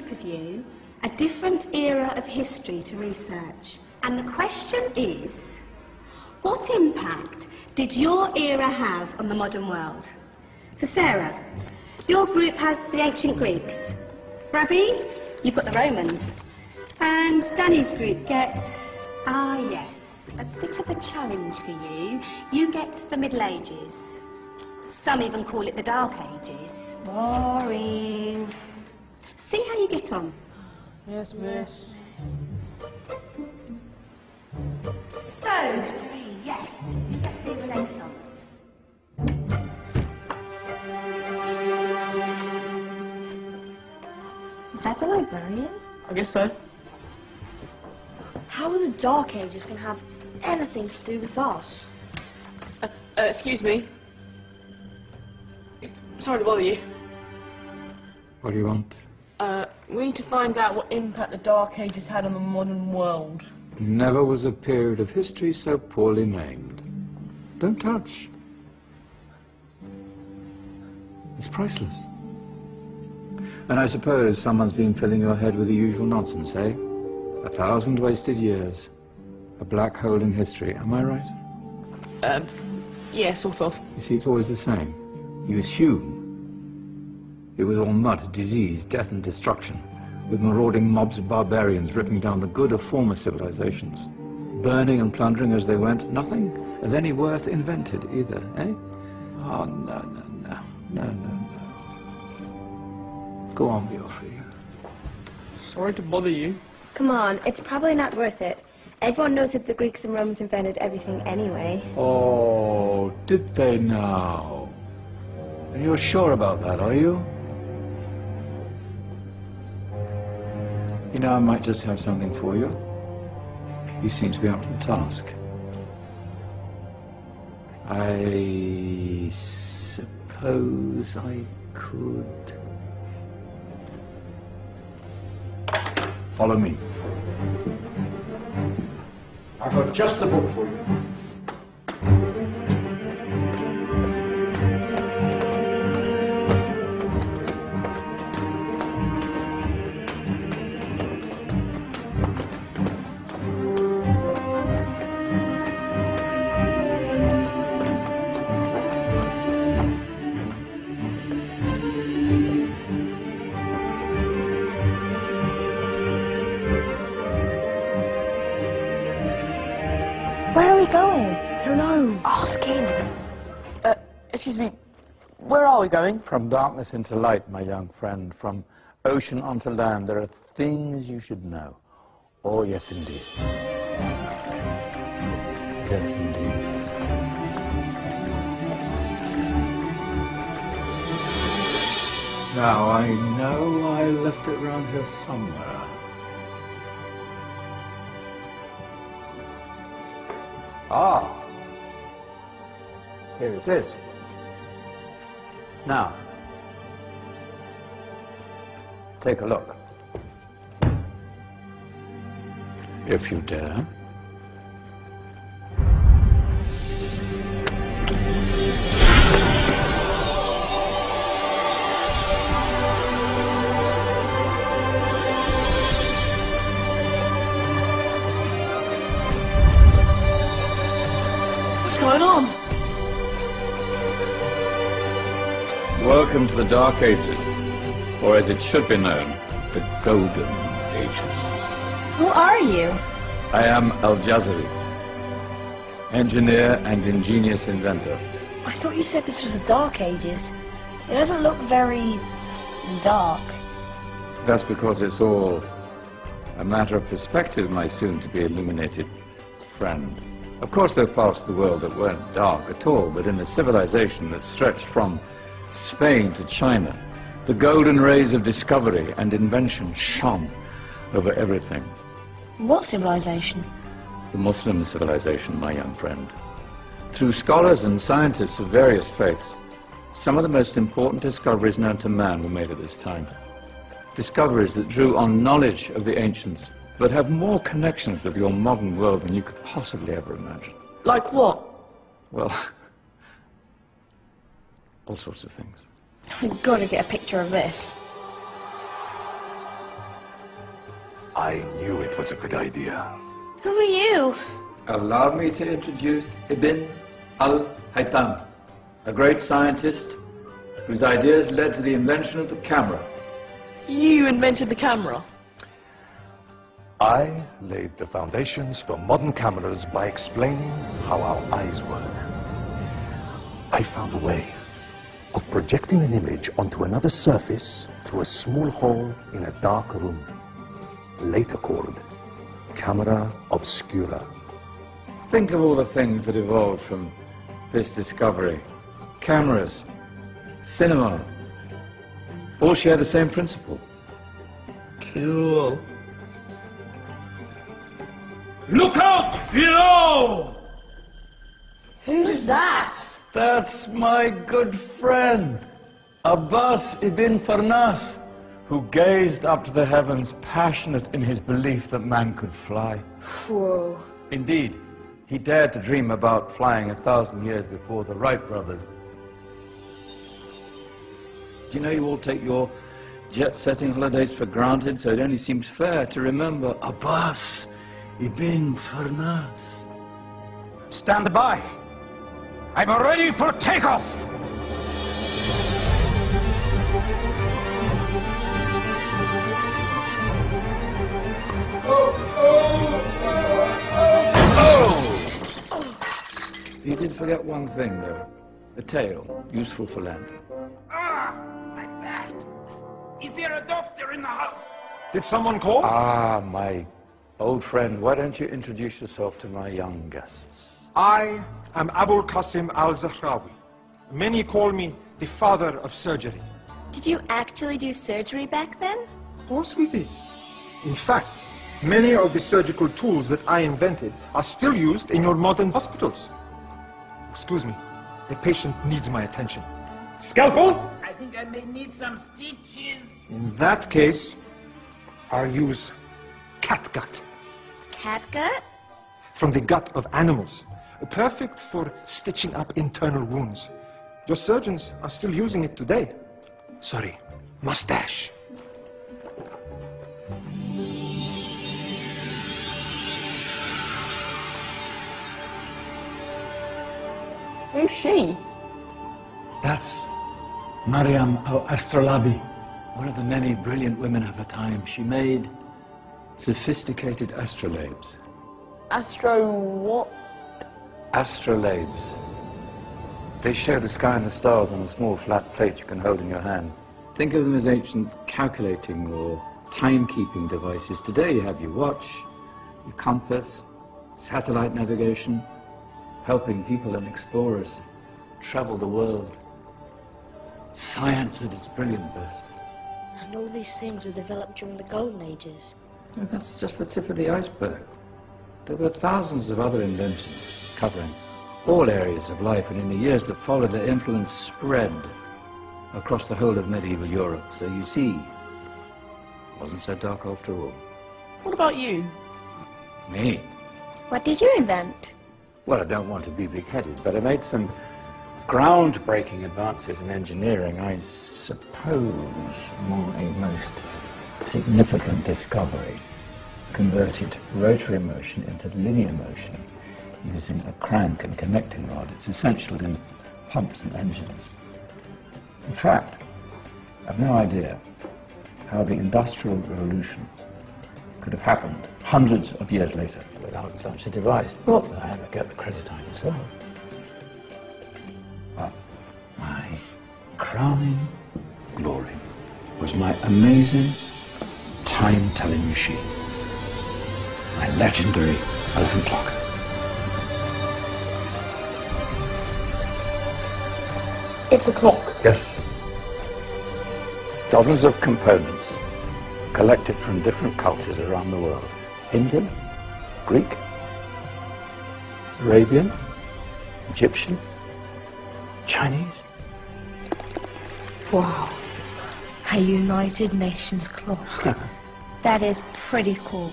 group of you a different era of history to research. And the question is, what impact did your era have on the modern world? So Sarah, your group has the ancient Greeks. Ravi, you've got the Romans. And Danny's group gets, yes, a bit of a challenge for you. You get the Middle Ages. Some even call it the Dark Ages. Boring. See how you get on. Yes, miss. So, Sri, yes, you get the Renaissance. Is that the librarian? I guess so. How are the Dark Ages going to have anything to do with us? Excuse me. Sorry to bother you. What do you want? We need to find out what impact the Dark Ages had on the modern world. Never was a period of history so poorly named. Don't touch. It's priceless. And I suppose someone's been filling your head with the usual nonsense, eh? 1,000 wasted years. A black hole in history, am I right? Yeah, sort of. You see, it's always the same. You assume it was all mud, disease, death and destruction, with marauding mobs of barbarians ripping down the good of former civilizations, burning and plundering as they went. Nothing of any worth invented either, eh? Oh, no. Go on, Wilfried. Sorry to bother you. Come on, it's probably not worth it. Everyone knows that the Greeks and Romans invented everything anyway. Oh, did they now? And you're sure about that, are you? You know, I might just have something for you. You seem to be up to the task. I suppose I could... Follow me. I've got just the book for you. Where are we going? I don't know. Ask him. Excuse me. Where are we going? From darkness into light, my young friend. From ocean onto land, there are things you should know. Oh, yes, indeed. Yes, indeed. Now, I know I left it around here somewhere. Ah, here it is. Now, take a look. If you dare. What's going on? Welcome to the Dark Ages, or as it should be known, the Golden Ages. Who are you? I am Al-Jazari, engineer and ingenious inventor. I thought you said this was the Dark Ages. It doesn't look very dark. That's because it's all a matter of perspective, my soon-to-be illuminated friend. Of course, there are parts of the world that weren't dark at all, but in a civilization that stretched from Spain to China, the golden rays of discovery and invention shone over everything. What civilization? The Muslim civilization, my young friend. Through scholars and scientists of various faiths, some of the most important discoveries known to man were made at this time. Discoveries that drew on knowledge of the ancients, but have more connections with your modern world than you could possibly ever imagine. Like what? Well, all sorts of things. I've got to get a picture of this. I knew it was a good idea. Who are you? Allow me to introduce Ibn al-Haytham, a great scientist whose ideas led to the invention of the camera. You invented the camera? I laid the foundations for modern cameras by explaining how our eyes work. I found a way of projecting an image onto another surface through a small hole in a dark room, later called camera obscura. Think of all the things that evolved from this discovery. Cameras, cinema, all share the same principle. Cool. Look out below! Who's that? That's my good friend, Abbas ibn Farnas, who gazed up to the heavens, passionate in his belief that man could fly. Whoa. Indeed, he dared to dream about flying 1,000 years before the Wright brothers. Do you know you all take your jet-setting holidays for granted, so it only seems fair to remember Abbas ibn Farnas? Stand by. I'm ready for takeoff. You did forget one thing, though. A tail, useful for landing. Ah, my back. Is there a doctor in the house? Did someone call? Ah, my old friend, why don't you introduce yourself to my young guests? I am Abul Qasim al-Zahrawi. Many call me the father of surgery. Did you actually do surgery back then? Of course we did. In fact, many of the surgical tools that I invented are still used in your modern hospitals. Excuse me, the patient needs my attention. Scalpel? I think I may need some stitches. In that case, I'll use catgut. Catgut? From the gut of animals. Perfect for stitching up internal wounds. Your surgeons are still using it today. Sorry, mustache. Who's she? That's Maryam al-Astrolabi. One of the many brilliant women of her time. She made sophisticated astrolabes. Astro what? Astrolabes. They show the sky and the stars on a small flat plate you can hold in your hand. Think of them as ancient calculating or timekeeping devices. Today you have your watch, your compass, satellite navigation, helping people and explorers travel the world. Science at its brilliant best. And all these things were developed during the Golden Ages. And that's just the tip of the iceberg. There were thousands of other inventions covering all areas of life, and in the years that followed, their influence spread across the whole of medieval Europe. So you see, it wasn't so dark after all. What about you? Me? What did you invent? Well, I don't want to be big-headed, but I made some groundbreaking advances in engineering. I suppose my most significant discovery converted rotary motion into linear motion using a crank and connecting rod. It's essential in pumps and engines. In fact, I've no idea how the Industrial Revolution could have happened hundreds of years later without such a device. Not that I ever get the credit I deserve. But my crowning glory was my amazing time-telling machine, my legendary elephant clock. It's a clock. Yes. Dozens of components collected from different cultures around the world. Indian, Greek, Arabian, Egyptian, Chinese. Wow. A United Nations clock. That is pretty cool.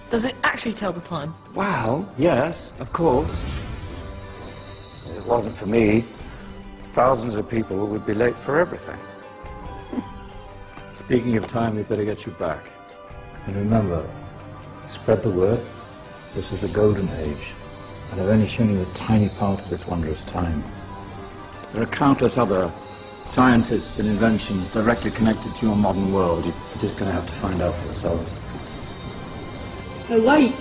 Does it actually tell the time? Well, yes, of course. If it wasn't for me, thousands of people would be late for everything. Speaking of time, we'd better get you back. And remember, Spread the word. This is a golden age, and I've only shown you a tiny part of this wondrous time. There are countless other scientists and inventions directly connected to your modern world. You're just going to have to find out for yourselves. Oh, wait.